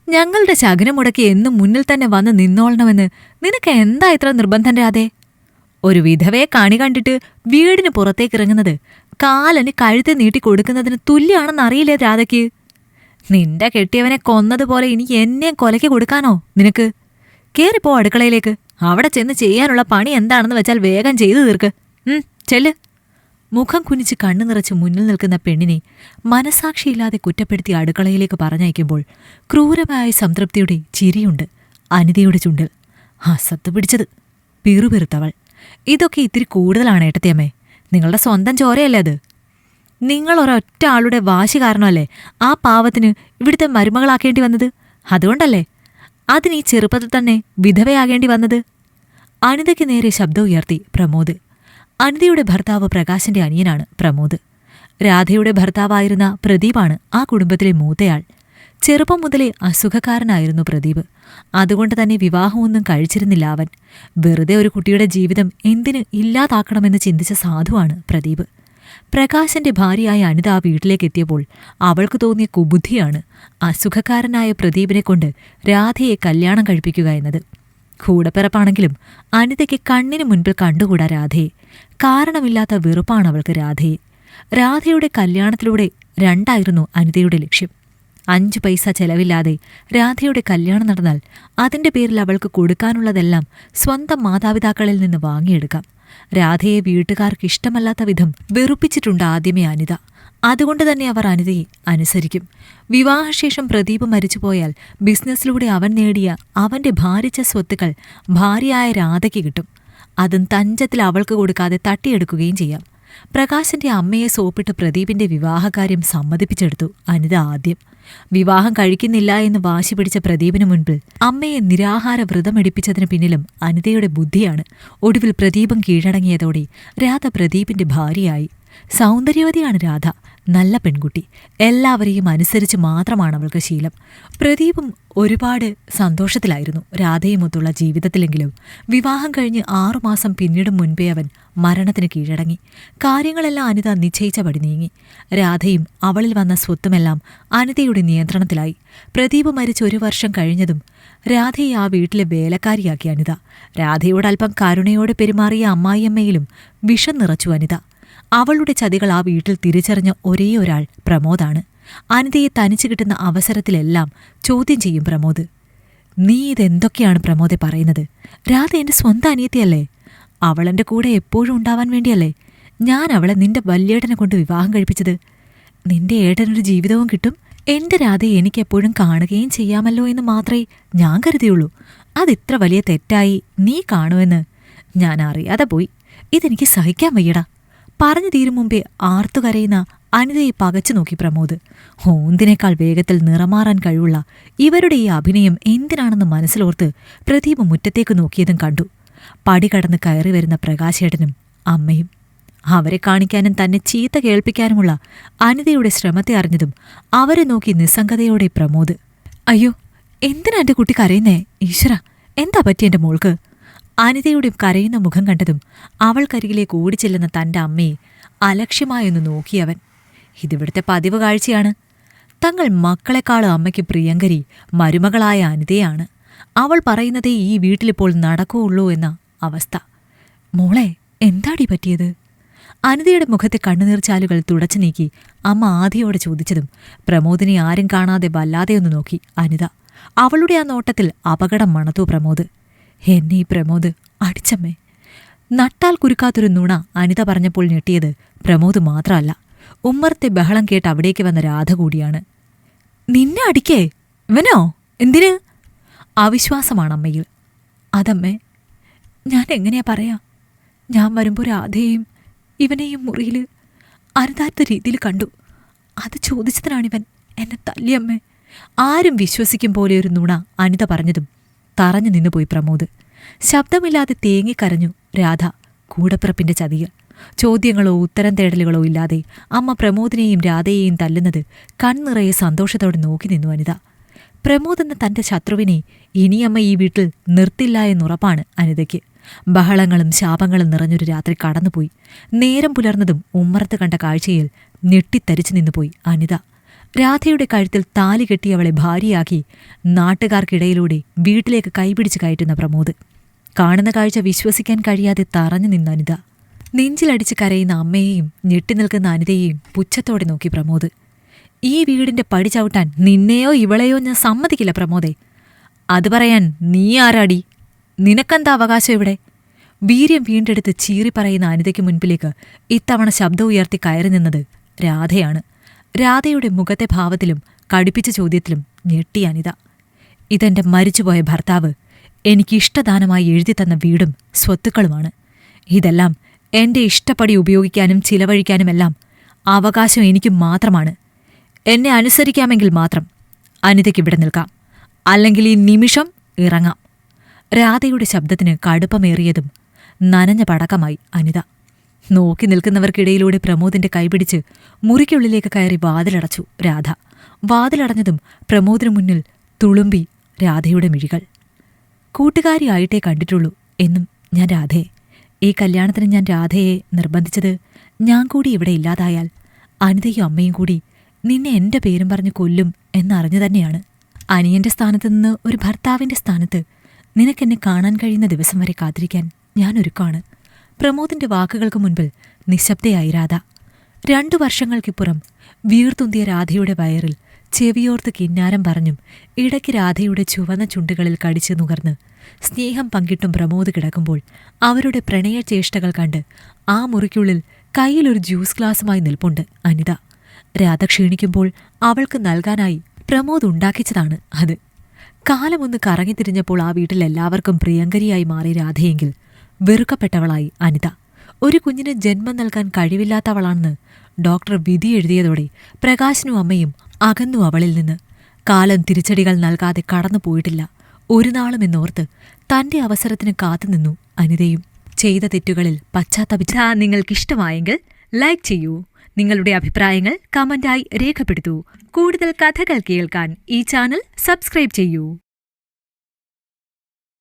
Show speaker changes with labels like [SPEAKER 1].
[SPEAKER 1] ഞങ്ങളുടെ ശകുനം മുടക്കി എന്നും മുന്നിൽ തന്നെ വന്ന് നിന്നോളണമെന്ന് നിനക്ക് എന്താ ഇത്ര നിർബന്ധം രാധേ? ഒരു വിധവയെ കണി കണ്ടിട്ട് വീടിന് പുറത്തേക്കിറങ്ങുന്നത് കാലന് കഴുത്ത് നീട്ടി കൊടുക്കുന്നതിന് തുല്യാണെന്നറിയില്ലേ രാധയ്ക്ക്? നിന്റെ കെട്ടിയവനെ കൊന്നതുപോലെ ഇനി എന്നെ കൊലയ്ക്ക് കൊടുക്കാനോ നിനക്ക്? കേറിപ്പോ അടുക്കളയിലേക്ക്. അവിടെ ചെന്ന് ചെയ്യാനുള്ള പണി എന്താണെന്ന് വെച്ചാൽ വേഗം ചെയ്തു തീർക്ക്. ചെല്ല്. മുഖം കുനിച്ച് കണ്ണു നിറച്ച് മുന്നിൽ നിൽക്കുന്ന പെണ്ണിനെ മനസാക്ഷിയില്ലാതെ കുറ്റപ്പെടുത്തി അടുക്കളയിലേക്ക് പറഞ്ഞയക്കുമ്പോൾ ക്രൂരമായ സംതൃപ്തിയുടെ ചിരിയുണ്ട് അനിതയുടെ ചുണ്ടിൽ. അസത്ത് പിടിച്ചത് പിറുപിറുത്തവൾ. ഇതൊക്കെ ഇത്തിരി കൂടുതലാണ് ഏട്ടത്തിയമ്മേ. നിങ്ങളുടെ സ്വന്തം ചോരയല്ലേ അത്? നിങ്ങളൊരൊറ്റ ആളുടെ വാശി കാരണമല്ലേ ആ പാവത്തിന് ഇവിടുത്തെ മരുമകളാക്കേണ്ടി വന്നത്? അതുകൊണ്ടല്ലേ അതിന് ഈ ചെറുപ്പത്തിൽ തന്നെ വിധവയാകേണ്ടി വന്നത്? അനിതയ്ക്ക് നേരെ ശബ്ദം ഉയർത്തി പ്രമോദ്. അനിതയുടെ ഭർത്താവ് പ്രകാശന്റെ അനിയനാണ് പ്രമോദ്. രാധയുടെ ഭർത്താവായിരുന്ന പ്രദീപാണ് ആ കുടുംബത്തിലെ മൂത്തയാൾ. ചെറുപ്പം മുതലേ അസുഖക്കാരനായിരുന്നു പ്രദീപ്. അതുകൊണ്ട് തന്നെ വിവാഹമൊന്നും കഴിച്ചിരുന്നില്ല അവൻ. വെറുതെ ഒരു കുട്ടിയുടെ ജീവിതം എന്തിന് ഇല്ലാതാക്കണമെന്ന് ചിന്തിച്ച സാധുവാണ് പ്രദീപ്. പ്രകാശന്റെ ഭാര്യയായ അനിത ആ വീട്ടിലേക്കെത്തിയപ്പോൾ അവൾക്ക് തോന്നിയ കുബുദ്ധിയാണ് അസുഖക്കാരനായ പ്രദീപിനെ കൊണ്ട് രാധയെ കല്യാണം കഴിപ്പിക്കുക എന്നത്. കൂടപ്പിറപ്പാണെങ്കിലും അനിതയ്ക്ക് കണ്ണിന് മുൻപിൽ കണ്ടുകൂടാ രാധയെ. കാരണമില്ലാത്ത വെറുപ്പാണ് അവൾക്ക് രാധയെ. രാധയുടെ കല്യാണത്തിലൂടെ രണ്ടായിരുന്നു അനിതയുടെ ലക്ഷ്യം. 5 പൈസ ചെലവില്ലാതെ രാധയുടെ കല്യാണം നടന്നാൽ അതിന്റെ പേരിൽ അവൾക്ക് കൊടുക്കാനുള്ളതെല്ലാം സ്വന്തം മാതാപിതാക്കളിൽ നിന്ന് വാങ്ങിയെടുക്കാം. രാധയെ വീട്ടുകാർക്ക് ഇഷ്ടമല്ലാത്ത വിധം വെറുപ്പിച്ചിട്ടുണ്ട് ആദ്യമേ അനിത. അതുകൊണ്ട് തന്നെ അവർ അനിതയെ അനുസരിക്കും. വിവാഹശേഷം പ്രദീപ് മരിച്ചുപോയാൽ ബിസിനസ്സിലൂടെ അവൻ നേടിയ അവന്റെ ഭാരിച്ച സ്വത്തുക്കൾ ഭാര്യയായ രാധയ്ക്ക് കിട്ടും. അതും തഞ്ചത്തിൽ അവൾക്ക് കൊടുക്കാതെ തട്ടിയെടുക്കുകയും ചെയ്യാം. പ്രകാശന്റെ അമ്മയെ സോപ്പിട്ട് പ്രദീപിന്റെ വിവാഹകാര്യം സമ്മതിപ്പിച്ചെടുത്തു അനിത ആദ്യം. വിവാഹം കഴിക്കുന്നില്ല എന്ന് വാശി പിടിച്ച പ്രദീപിനു മുൻപിൽ അമ്മയെ നിരാഹാര വ്രതമെടുപ്പിച്ചതിന് പിന്നിലും അനിതയുടെ ബുദ്ധിയാണ്. ഒടുവിൽ പ്രദീപം കീഴടങ്ങിയതോടെ രാധ പ്രദീപിന്റെ ഭാര്യയായി. സൗന്ദര്യവതിയാണ് രാധ. നല്ല പെൺകുട്ടി. എല്ലാവരെയും അനുസരിച്ച് മാത്രമാണ് അവൾക്ക് ശീലം. പ്രദീപും ഒരുപാട് സന്തോഷത്തിലായിരുന്നു രാധയുമൊത്തുള്ള ജീവിതത്തിലെങ്കിലും വിവാഹം കഴിഞ്ഞ് 6 മാസം പിന്നീടും മുൻപേ അവൻ മരണത്തിന് കീഴടങ്ങി. കാര്യങ്ങളെല്ലാം അനിത നിശ്ചയിച്ച പടി നീങ്ങി. രാധയും അവളിൽ വന്ന സ്വത്തുമെല്ലാം അനിതയുടെ നിയന്ത്രണത്തിലായി. പ്രദീപ് മരിച്ച് 1 വർഷം കഴിഞ്ഞതും രാധയെ ആ വീട്ടിലെ വേലക്കാരിയാക്കി അനിത. രാധയോടൽപ്പം കരുണയോടെ പെരുമാറിയ അമ്മായിയമ്മയിലും വിഷം നിറച്ചു അനിത. അവളുടെ ചതികൾ ആ വീട്ടിൽ തിരിച്ചറിഞ്ഞ ഒരേ ഒരാൾ പ്രമോദാണ്. അനിതയെ തനിച്ചു കിട്ടുന്ന അവസരത്തിലെല്ലാം ചോദ്യം ചെയ്യും പ്രമോദ്. നീ ഇതെന്തൊക്കെയാണ് പ്രമോദെ പറയുന്നത്? രാധ എന്റെ സ്വന്തം അനിയത്തിയല്ലേ? അവളെന്റെ കൂടെ എപ്പോഴും ഉണ്ടാവാൻ വേണ്ടിയല്ലേ ഞാൻ അവളെ നിന്റെ വല്യേട്ടനെ കൊണ്ട് വിവാഹം കഴിപ്പിച്ചത്? നിന്റെ ഏട്ടനൊരു ജീവിതവും കിട്ടും. എന്റെ രാധയെ എനിക്കെപ്പോഴും കാണുകയും ചെയ്യാമല്ലോ എന്ന് മാത്രമേ ഞാൻ കരുതിയുള്ളൂ. അതിത്ര വലിയ തെറ്റായി നീ കാണുമെന്ന് ഞാൻ അറിയാതെ പോയി. ഇതെനിക്ക് സഹിക്കാൻ വയ്യടാ. പറഞ്ഞു തീരും മുമ്പേ ആർത്തുകരയുന്ന അനിതയെ പകച്ചു നോക്കി പ്രമോദ്. ഓന്തിനേക്കാൾ വേഗത്തിൽ നിറമാറാൻ കഴിവുള്ള ഇവരുടെ ഈ അഭിനയം എന്തിനാണെന്ന് മനസ്സിലോർത്ത് പ്രദീപ് മുറ്റത്തേക്ക് നോക്കിയതും കണ്ടു. പടി കടന്ന് കയറി വരുന്ന പ്രകാശേട്ടനും അമ്മയും. അവരെ കാണിക്കാനും തന്നെ ചീത്ത കേൾപ്പിക്കാനുമുള്ള അനിതയുടെ ശ്രമത്തെ അറിഞ്ഞതും അവരെ നോക്കി നിസ്സംഗതയോടെ പ്രമോദ്. അയ്യോ, എന്തിനാ എന്റെ കുട്ടി കരയുന്നേ? ഈശ്വര, എന്താ പറ്റി എന്റെ മോൾക്ക്? അനിതയുടെ കരയുന്ന മുഖം കണ്ടതും അവൾക്കരികിലേക്ക് ഓടിച്ചെല്ലുന്ന തന്റെ അമ്മയെ അലക്ഷ്യമായൊന്ന് നോക്കിയവൻ. ഇതിവിടുത്തെ പതിവ് കാഴ്ചയാണ്. തങ്ങൾ മക്കളെക്കാളും അമ്മയ്ക്ക് പ്രിയങ്കരി മരുമകളായ അനിതയാണ്. അവൾ പറയുന്നതേ ഈ വീട്ടിലിപ്പോൾ നടക്കുകയുള്ളൂ എന്ന അവസ്ഥ. മോളെ, എന്താടി പറ്റിയത്? അനിതയുടെ മുഖത്തെ കണ്ണുനീർച്ചാലുകൾ തുടച്ചു നീക്കി അമ്മ ആദിയോടെ ചോദിച്ചതും പ്രമോദിനെ ആരും കാണാതെ വല്ലാതെയൊന്നു നോക്കി അനിത. അവളുടെ ആ നോട്ടത്തിൽ അപകടം മണത്തു പ്രമോദ്. എന്നെ ഈ പ്രമോദ് അടിച്ചമ്മേ. നട്ടാൽ കുരുക്കാത്തൊരു നുണ അനിത പറഞ്ഞപ്പോൾ ഞെട്ടിയത് പ്രമോദ് മാത്രമല്ല, ഉമ്മറത്തെ ബഹളം കേട്ട് അവിടേക്ക് വന്ന രാധ കൂടിയാണ്. നിന്നെ അടിക്കേ? ഇവനോ? എന്തിന്? അവിശ്വാസമാണ് അമ്മയിൽ. അതമ്മേ, ഞാൻ എങ്ങനെയാ പറയാ? ഞാൻ വരുമ്പോൾ രാധയെയും ഇവനെയും മുറിയിൽ അരുതാത്ത രീതിയിൽ കണ്ടു. അത് ചോദിച്ചതിനാണിവൻ എന്നെ തല്ലിയമ്മേ. ആരും വിശ്വസിക്കും പോലെ ഒരു നുണ അനിത പറഞ്ഞതും തറഞ്ഞു നിന്നുപോയി പ്രമോദ്. ശബ്ദമില്ലാതെ തേങ്ങിക്കരഞ്ഞു രാധ. കൂടപ്പിറപ്പിന്റെ ചതിയിൽ. ചോദ്യങ്ങളോ ഉത്തരം തേടലുകളോ ഇല്ലാതെ അമ്മ പ്രമോദിനെയും രാധയെയും തല്ലുന്നത് കൺനിറയെ സന്തോഷത്തോടെ നോക്കി നിന്നു അനിത. പ്രമോദ് എന്ന തന്റെ ശത്രുവിനെ ഇനിയമ്മ ഈ വീട്ടിൽ നിർത്തില്ല എന്നുറപ്പാണ് അനിതയ്ക്ക്. ബഹളങ്ങളും ശാപങ്ങളും നിറഞ്ഞൊരു രാത്രി കടന്നുപോയി. നേരം പുലർന്നതും ഉമ്മറത്ത് കണ്ട കാഴ്ചയിൽ ഞെട്ടിത്തരിച്ചു നിന്നുപോയി അനിത. രാധയുടെ കഴുത്തിൽ താലി കെട്ടി അവളെ ഭാര്യയാക്കി നാട്ടുകാർക്കിടയിലൂടെ വീട്ടിലേക്ക് കൈപിടിച്ച് കയറ്റുന്ന പ്രമോദ്. കാണുന്ന കാഴ്ച വിശ്വസിക്കാൻ കഴിയാതെ തറഞ്ഞു നിന്ന അനിത. നെഞ്ചിലടിച്ച് കരയുന്ന അമ്മയെയും ഞെട്ടിനിൽക്കുന്ന അനിതയെയും പുച്ഛത്തോടെ നോക്കി പ്രമോദ്. ഈ വീടിന്റെ പടി ചവിട്ടാൻ നിന്നെയോ ഇവളെയോ ഞാൻ സമ്മതിക്കില്ല പ്രമോദേ. അത് പറയാൻ നീ ആരാടി? നിനക്കെന്താ അവകാശം ഇവിടെ? വീര്യം വീണ്ടെടുത്ത് ചീറിപ്പറയുന്ന അനിതയ്ക്ക് മുൻപിലേക്ക് ഇത്തവണ ശബ്ദം ഉയർത്തി കയറി നിന്നത് രാധയാണ്. രാധയുടെ മുഖത്തെ ഭാവത്തിലും കടുപ്പിച്ച ചോദ്യത്തിലും ഞെട്ടി അനിത. ഇതെന്റെ മരിച്ചുപോയ ഭർത്താവ് എനിക്കിഷ്ടദാനമായി എഴുതിത്തന്ന വീടും സ്വത്തുക്കളുമാണ്. ഇതെല്ലാം എന്റെ ഇഷ്ടപ്പടി ഉപയോഗിക്കാനും ചിലവഴിക്കാനുമെല്ലാം അവകാശം എനിക്ക് മാത്രമാണ്. എന്നെ അനുസരിക്കാമെങ്കിൽ മാത്രം അനിതയ്ക്കിവിടെ നിൽക്കാം, അല്ലെങ്കിൽ ഈ നിമിഷം ഇറങ്ങാം. രാധയുടെ ശബ്ദത്തിന് കടുപ്പമേറിയതും നനഞ്ഞ പടക്കമായി അനിത. നോക്കി നിൽക്കുന്നവർക്കിടയിലൂടെ പ്രമോദിന്റെ കൈപിടിച്ച് മുറിക്കുള്ളിലേക്ക് കയറി വാതിലടച്ചു രാധ. വാതിലടഞ്ഞതും പ്രമോദിനു മുന്നിൽ തുളുമ്പി രാധയുടെ മിഴികൾ. കൂട്ടുകാരിയായിട്ടേ കണ്ടിട്ടുള്ളൂ എന്നും ഞാൻ രാധയെ. ഈ കല്യാണത്തിന് ഞാൻ രാധയെ നിർബന്ധിച്ചത് ഞാൻ കൂടി ഇവിടെ ഇല്ലാതായാൽ അനിതയും അമ്മയും കൂടി നിന്നെ എന്റെ പേരും പറഞ്ഞു കൊല്ലും എന്നറിഞ്ഞു തന്നെയാണ്. അനിയന്റെ സ്ഥാനത്ത് നിന്ന് ഒരു ഭർത്താവിന്റെ സ്ഥാനത്ത് നിനക്കെന്നെ കാണാൻ കഴിയുന്ന ദിവസം വരെ കാത്തിരിക്കാൻ ഞാൻ ഒരുക്കാണ്. പ്രമോദിന്റെ വാക്കുകൾക്ക് മുൻപിൽ നിശബ്ദയായി രാധ. 2 വർഷങ്ങൾക്കിപ്പുറം വീർത്തുന്തിയ രാധയുടെ വയറിൽ ചെവിയോർത്ത് കിന്നാരം പറഞ്ഞും ഇടയ്ക്ക് രാധയുടെ ചുവന്ന ചുണ്ടുകളിൽ കടിച്ചു നുകർന്ന് സ്നേഹം പങ്കിട്ടും പ്രമോദ് കിടക്കുമ്പോൾ അവരുടെ പ്രണയചേഷ്ടകൾ കണ്ട് ആ മുറിക്കുള്ളിൽ കയ്യിലൊരു ജ്യൂസ് ഗ്ലാസുമായി നിൽപ്പുണ്ട് അനിത. രാധ ക്ഷീണിക്കുമ്പോൾ അവൾക്ക് നൽകാനായി പ്രമോദ് ഉണ്ടാക്കിച്ചതാണ് അത്. കാലമൊന്ന് കറങ്ങിത്തിരിഞ്ഞപ്പോൾ ആ വീട്ടിൽ എല്ലാവർക്കും പ്രിയങ്കരിയായി മാറി രാധയെങ്കിൽ വെറുക്കപ്പെട്ടവളായി അനിത. ഒരു കുഞ്ഞിന് ജന്മം നൽകാൻ കഴിവില്ലാത്തവളാണെന്ന് ഡോക്ടർ വിധി എഴുതിയതോടെ പ്രകാശനും അമ്മയും അകന്നു അവളിൽ നിന്ന്. കാലം തിരിച്ചടികൾ നൽകാതെ കടന്നുപോയിട്ടില്ല ഒരു നാളുമെന്നോർത്ത് തന്റെ അവസരത്തിന് കാത്തുനിന്നു അനിതയും. ചെയ്ത തെറ്റുകളിൽ പശ്ചാത്തപിച്ച നിങ്ങൾക്കിഷ്ടമായെങ്കിൽ ലൈക്ക് ചെയ്യൂ. നിങ്ങളുടെ അഭിപ്രായങ്ങൾ കമന്റായി രേഖപ്പെടുത്തൂ. കൂടുതൽ കഥകൾ കേൾക്കാൻ ഈ ചാനൽ സബ്സ്ക്രൈബ് ചെയ്യൂ.